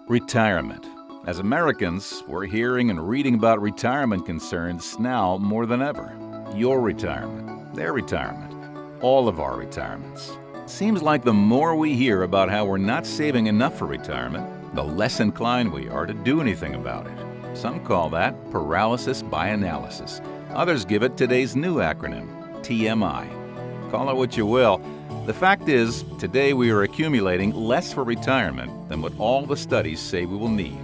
Retirement. As Americans, we're hearing and reading about retirement concerns now more than ever. Your retirement, their retirement, all of our retirements. Seems like the more we hear about how we're not saving enough for retirement, the less inclined we are to do anything about it. Some call that paralysis by analysis. Others give it today's new acronym, TMI. Call it what you will. The fact is, today we are accumulating less for retirement than what all the studies say we will need.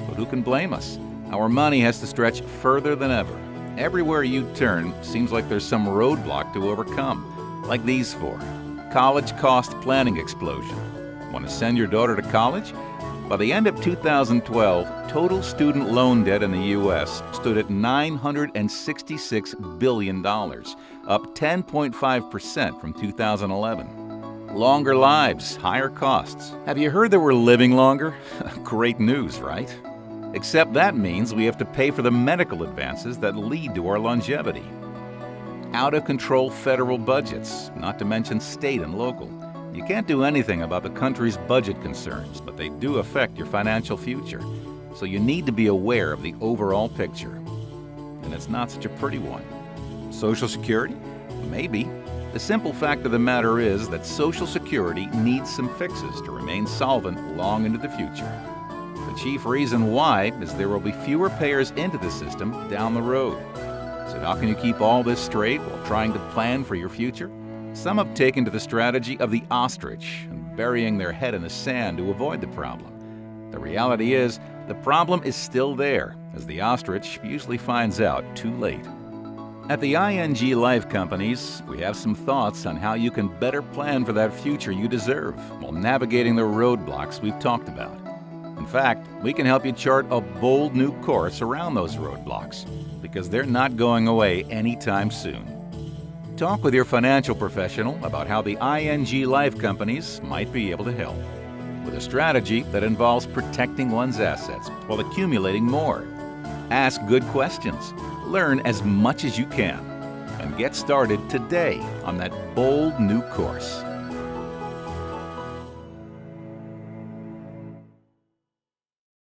But who can blame us? Our money has to stretch further than ever. Everywhere you turn, seems like there's some roadblock to overcome, like these four. College cost planning explosion. Want to send your daughter to college? By the end of 2012, total student loan debt in the U.S. stood at $966 billion, up 10.5% from 2011. Longer lives, higher costs. Have you heard that we're living longer? Great news, right? Except that means we have to pay for the medical advances that lead to our longevity. Out of control federal budgets, not to mention state and local. You can't do anything about the country's budget concerns, but they do affect your financial future. So you need to be aware of the overall picture. And it's not such a pretty one. Social Security? Maybe. The simple fact of the matter is that Social Security needs some fixes to remain solvent long into the future. The chief reason why is there will be fewer payers into the system down the road. So how can you keep all this straight while trying to plan for your future? Some have taken to the strategy of the ostrich and burying their head in the sand to avoid the problem. The reality is, the problem is still there, as the ostrich usually finds out too late. At the ING Life Companies, we have some thoughts on how you can better plan for that future you deserve while navigating the roadblocks we've talked about. In fact, we can help you chart a bold new course around those roadblocks, because they're not going away anytime soon. Talk with your financial professional about how the ING Life Companies might be able to help, with a strategy that involves protecting one's assets while accumulating more. Ask good questions, learn as much as you can, and get started today on that bold new course.